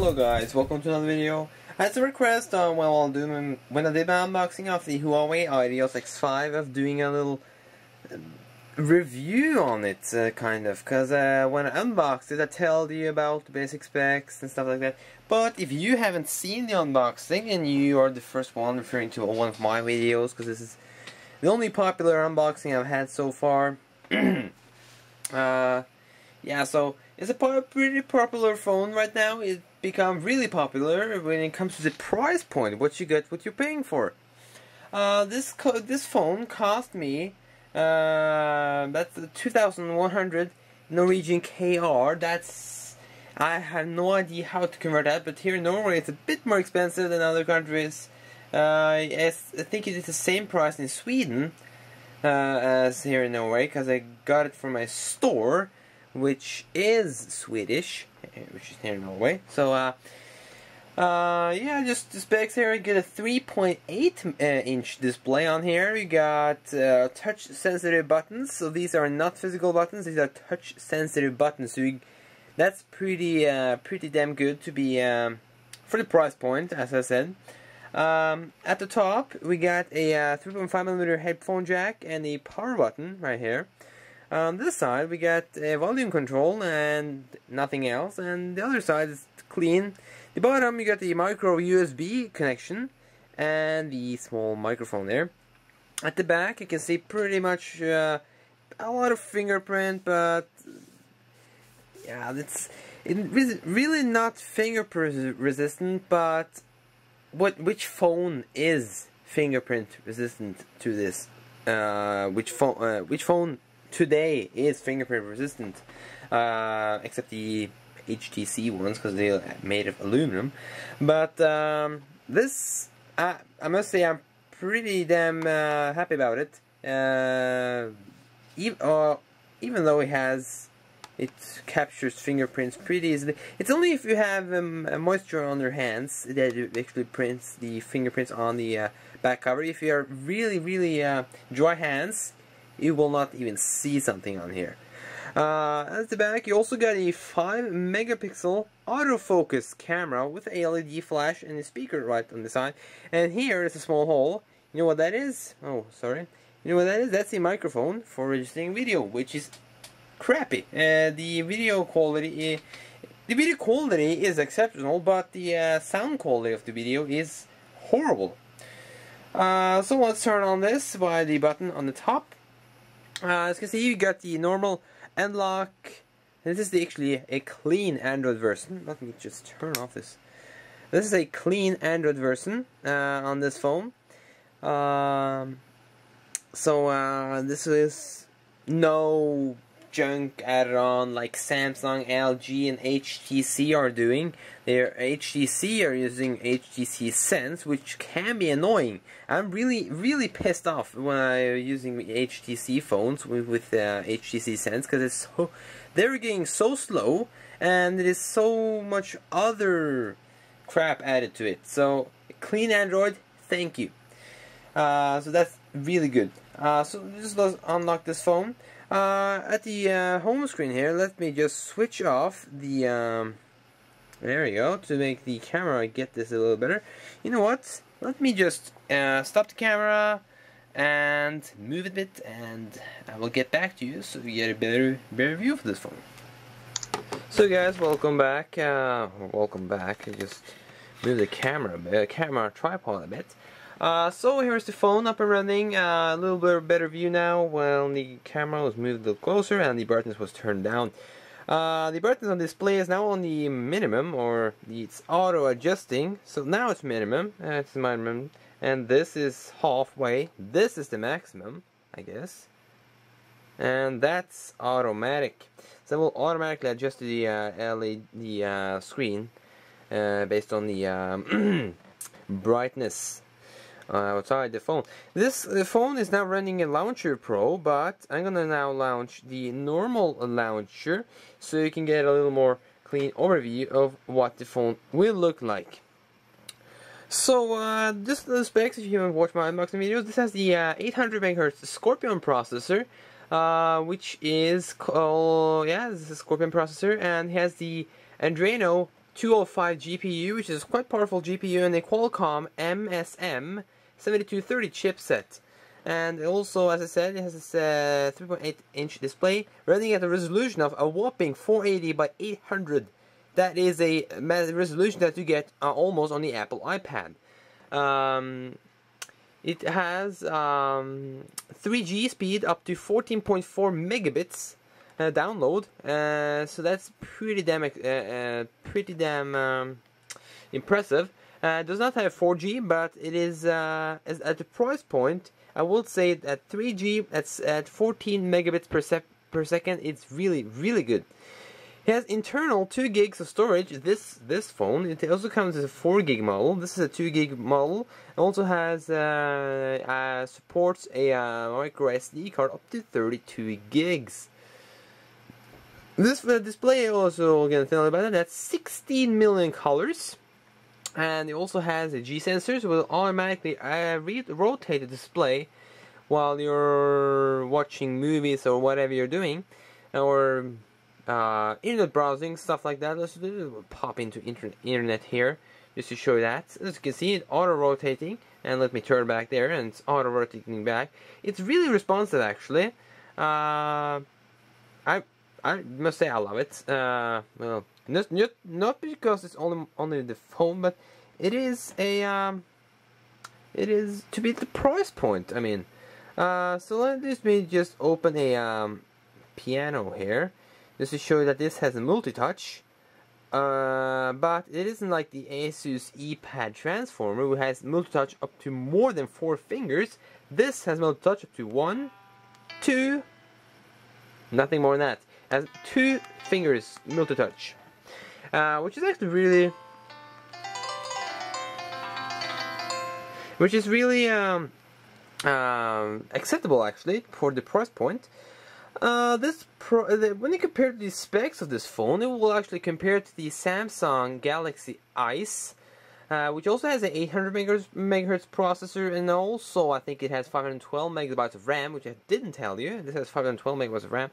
Hello guys, welcome to another video. As a request, when I did my unboxing of the Huawei IDEOS X5, of doing a little review on it, kind of, because when I unboxed it, I told you about the basic specs and stuff like that. But if you haven't seen the unboxing, and you are the first one referring to one of my videos, because this is the only popular unboxing I've had so far. Yeah, so it's a pretty popular phone right now. It's become really popular when it comes to the price point, what you get, what you're paying for. This phone cost me that's 2,100 Norwegian KR. That's, I have no idea how to convert that, but here in Norway it's a bit more expensive than other countries. I think it is the same price in Sweden as here in Norway, because I got it from my store, which is Swedish, which is here in Norway. So yeah, just the specs here. You get a 3.8 inch display on here. You got touch sensitive buttons. So these are not physical buttons, these are touch sensitive buttons. So that's pretty damn good to be for the price point, as I said. At the top we got a 3.5mm headphone jack and a power button right here. On this side we got a volume control and nothing else, and the other side is clean. The bottom you got the micro USB connection and the small microphone there. At the back you can see pretty much a lot of fingerprint, but yeah, it's really not fingerprint resistant. But which phone is fingerprint resistant to this? Which phone today is fingerprint resistant, except the HTC ones, because they're made of aluminum. But this, I must say, I'm pretty damn happy about it. Even though it captures fingerprints pretty easily. It's only if you have moisture on your hands that it actually prints the fingerprints on the back cover. If you are really dry hands, you will not even see something on here. At the back you also got a 5-megapixel autofocus camera with a LED flash and a speaker right on the side. And here is a small hole. You know what that is? Oh, sorry. You know what that is? That's a microphone for registering video, which is crappy. The video quality is exceptional, but the sound quality of the video is horrible. So let's turn on this by the button on the top. As you can see, you got the normal unlock. This is actually a clean Android version. Let me just turn off this. This is a clean Android version on this phone. This is no junk added on like Samsung, LG, and HTC are doing. HTC are using HTC Sense, which can be annoying. I'm really pissed off when I'm using HTC phones with HTC Sense, because they're getting so slow, and there is so much other crap added to it. So clean Android, thank you. So that's really good. So just let's unlock this phone. At the home screen here, let me just switch off the there we go, to make the camera get this a little better. You know what? Let me just stop the camera and move it a bit, and I will get back to you so you get a better view for this phone. So guys, welcome back. Welcome back. I just move the camera tripod a bit. So here's the phone up and running. A little bit better view now when the camera was moved a little closer and the brightness was turned down. The brightness on display is now on the minimum, or it's auto adjusting. So now it's minimum, it's minimum, and this is halfway. This is the maximum, I guess, and that's automatic. So we'll automatically adjust the LED screen based on the brightness outside the phone. This phone is now running a Launcher Pro, but I'm gonna now launch the normal launcher so you can get a little more clean overview of what the phone will look like. So just the specs, if you haven't watched my unboxing videos, this has the 800 MHz Scorpion processor, which is called, yeah, this is a Scorpion processor, and has the Adreno 205 GPU, which is quite powerful GPU, and a Qualcomm MSM 7230 chipset. And also, as I said, it has this 3.8-inch display running at a resolution of a whopping 480 by 800. That is a resolution that you get almost on the Apple iPad. It has 3G speed up to 14.4 megabits download, so that's pretty damn impressive. It does not have 4G, but it is at the price point. I would say that 3G at 14 megabits per second, it's really good. It has internal 2 gigs of storage. This phone. It also comes as a 4 gig model. This is a 2 gig model. It also has supports a micro SD card up to 32 gigs. This display also gonna tell you about it. That's 16 million colors. And it also has a G sensor, so it will automatically rotate the display while you're watching movies or whatever you're doing, or internet browsing, stuff like that. Let's pop into internet here just to show you that. As you can see, it's auto-rotating, and let me turn back there, and it's auto-rotating back. It's really responsive, actually. I must say I love it. Well, not because it's only the phone, but it is a it is to be the price point. I mean, so let me just open a piano here, just to show you that this has a multi-touch. But it isn't like the Asus ePad transformer, who has multi-touch up to more than 4 fingers. This has multi-touch up to 1, 2, nothing more than that. It has 2 fingers multi-touch. Which is actually really acceptable, actually, for the price point. When you compare the specs of this phone, it will actually compare to the Samsung Galaxy Ice, which also has an 800 megahertz processor, and also I think it has 512 megabytes of RAM, which I didn't tell you. This has 512 megabytes of RAM.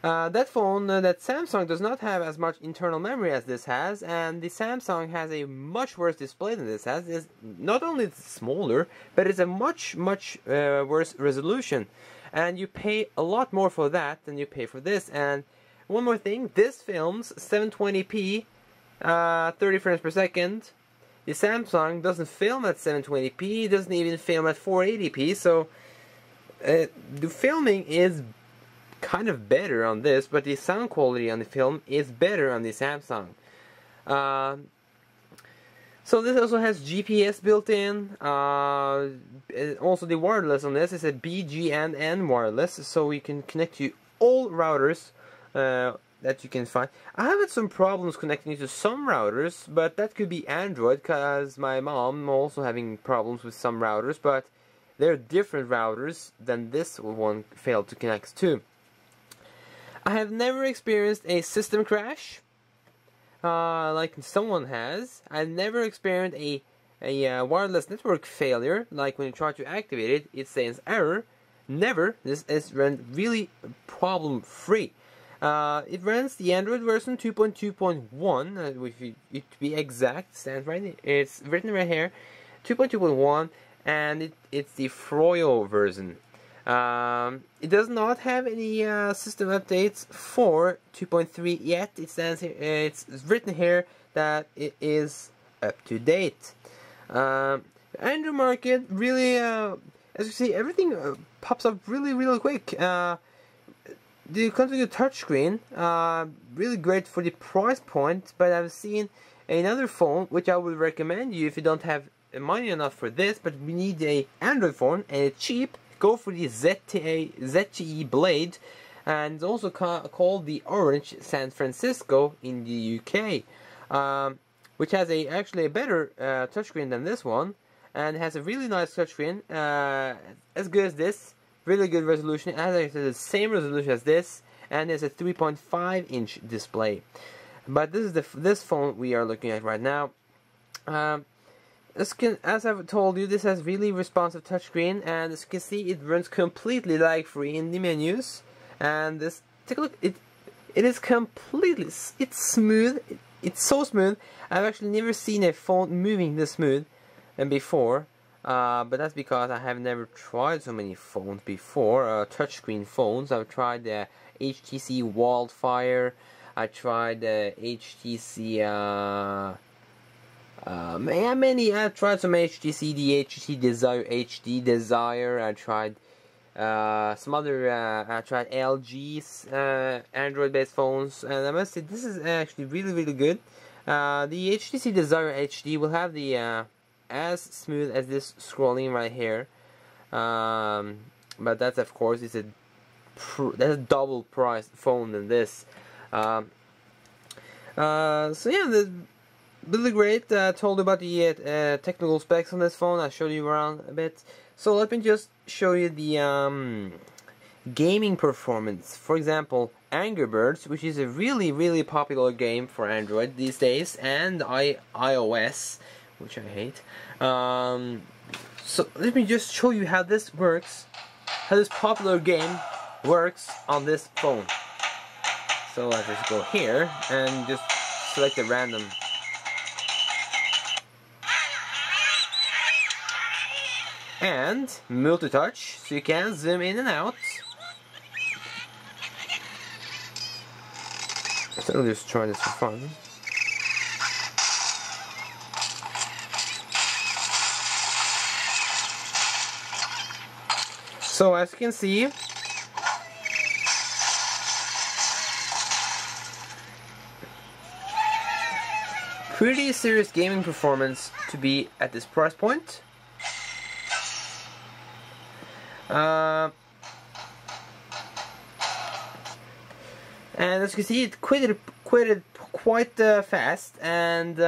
That phone, that Samsung, does not have as much internal memory as this has, and the Samsung has a much worse display than this has. It's not only smaller, but it's a much worse resolution, and you pay a lot more for that than you pay for this. And one more thing, this films 720p, 30 frames per second. The Samsung doesn't film at 720p, it doesn't even film at 480p, so the filming is kind of better on this, but the sound quality on the film is better on the Samsung. So this also has GPS built in. Also the wireless on this is a BGNN wireless, so you can connect to all routers that you can find. I have had some problems connecting to some routers, but that could be Android, because my mom also having problems with some routers, but they're different routers than this one failed to connect to. I have never experienced a system crash like someone has. I've never experienced a wireless network failure, like when you try to activate it, it says error. Never. This is run really problem free. It runs the Android version 2.2.1, which to be exact, stands right. It's written right here, 2.2.1, and it's the Froyo version. It does not have any system updates for 2.3 yet. It stands here. It's written here that it is up to date. Android market really, as you see, everything pops up really quick. The configure touchscreen, really great for the price point. But I've seen another phone which I would recommend you if you don't have money enough for this, but we need a Android phone and it's cheap. Go for the ZTE Blade, and it's also called the Orange San Francisco in the UK, which has actually a better touchscreen than this one, and has a really nice touchscreen, as good as this, really good resolution. It has the same resolution as this, and it's a 3.5-inch display. But this is this phone we are looking at right now. As I've told you, this has really responsive touchscreen, and as you can see, it runs completely lag-free in the menus. And this, take a look, it is completely, it's smooth. it's so smooth. I've actually never seen a phone moving this smooth than before. But that's because I have never tried so many phones before, touchscreen phones. I've tried the HTC Wildfire. I tried the HTC. I've tried some HTC, the HTC Desire HD Desire. I tried some other. I tried LG's Android-based phones, and I must say this is actually really good. The HTC Desire HD will have the as smooth as this scrolling right here, but that's of course that's a double priced phone than this. So yeah, the really great. Told you about the technical specs on this phone. I showed you around a bit. So let me just show you the gaming performance. For example, Angry Birds, which is a really popular game for Android these days, and iOS, which I hate. So let me just show you how this works, how this popular game works on this phone. So let's just go here and just select a random. And multi-touch, so you can zoom in and out. So I'll just try this for fun. So as you can see, pretty serious gaming performance to be at this price point. And as you can see, it quitted quite fast. And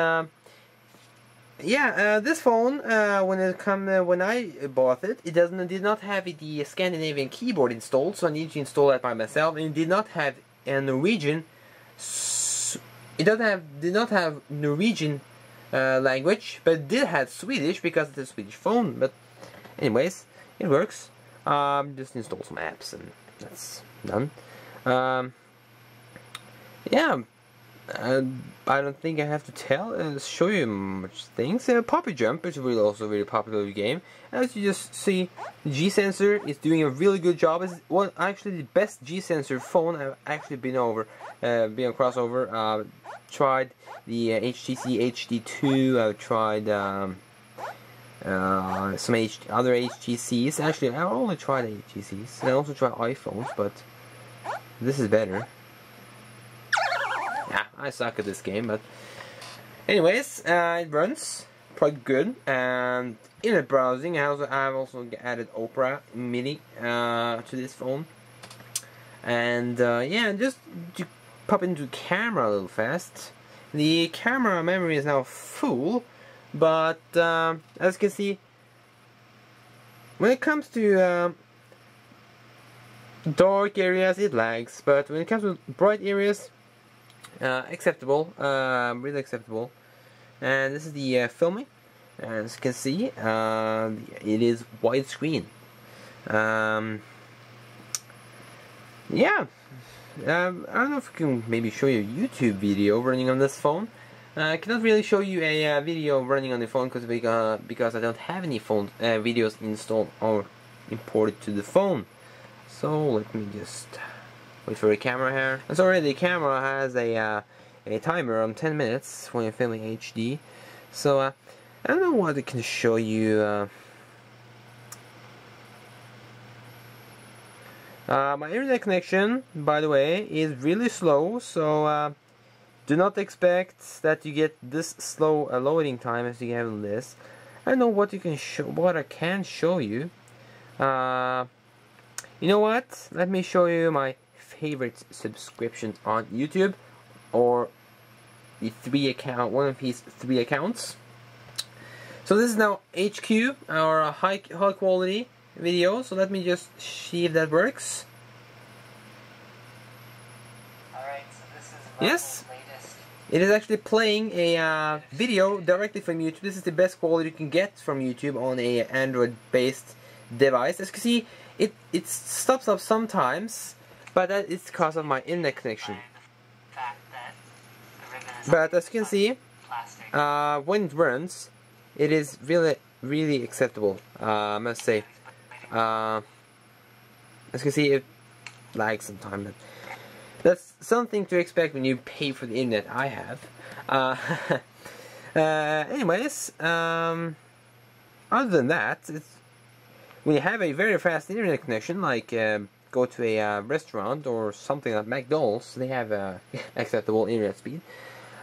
yeah, this phone, when I bought it, it did not have the Scandinavian keyboard installed, so I needed to install that by myself. And it did not have a Norwegian. Did not have Norwegian language, but it did have Swedish because it's a Swedish phone. But anyways, it works. Just install some apps and that's done. Yeah, I don't think I have to show you much things. Poppy Jump is also a really popular game. As you just see, the G-Sensor is doing a really good job. It's actually the best G-Sensor phone I've actually been across over. Tried the HTC HD2. I've tried some other HTCs. Actually, I only tried HTCs. And I also tried iPhones, but this is better. Yeah, I suck at this game, but anyways, it runs quite good. And internet browsing, I've also added Opera Mini to this phone. And yeah, just to pop into camera a little fast. The camera memory is now full, but as you can see, when it comes to dark areas, it lags, but when it comes to bright areas, acceptable, really acceptable. And this is the filming. As you can see, it is widescreen. Yeah, I don't know if I can maybe show you a YouTube video running on this phone. I cannot really show you a video running on the phone because I don't have any phone videos installed or imported to the phone. So let me just wait for a camera here. As already, the camera has a timer on 10 minutes when you're filming HD. So I don't know what I can show you. My internet connection, by the way, is really slow. So do not expect that you get this slow loading time as you have on this. I don't know what you can show. What I can show you. You know what? Let me show you my favorite subscriptions on YouTube, or the one of these 3 accounts. So this is now HQ, our high quality video. So let me just see if that works. Alright, so this is yes. latest. It is actually playing a video directly from YouTube. This is the best quality you can get from YouTube on a Android-based device. As you can see, it stops up sometimes, but that is because of my internet connection. The fact that the ribbon But as you can see, when it runs, it is really acceptable, I must say. As you can see, it lags sometimes. That's something to expect when you pay for the internet I have. Anyways, other than that, when you have a very fast internet connection, like go to a restaurant or something like McDonald's, they have acceptable internet speed.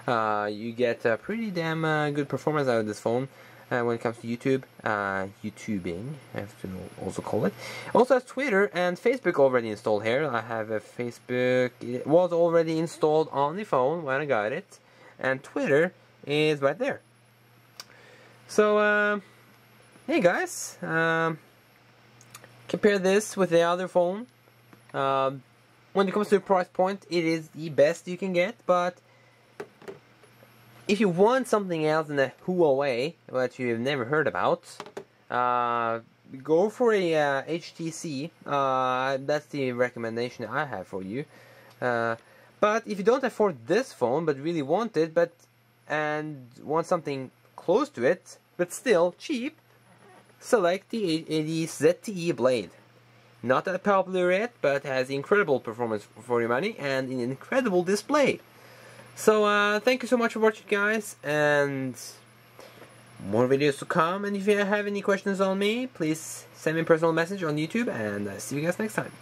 You get pretty damn good performance out of this phone when it comes to YouTube, YouTubing, I have to also call it. Also has Twitter and Facebook already installed here. I have a Facebook, it was already installed on the phone when I got it, and Twitter is right there. So, hey guys, compare this with the other phone. When it comes to the price point, it is the best you can get, but if you want something else than a Huawei, that you've never heard about, go for a HTC. That's the recommendation I have for you. But if you don't afford this phone, but really want it, and want something close to it, but still cheap, select the ZTE Blade. Not that popular yet, but has incredible performance for your money and an incredible display. So, thank you so much for watching, guys, and more videos to come. And if you have any questions on me, please send me a personal message on YouTube, and see you guys next time.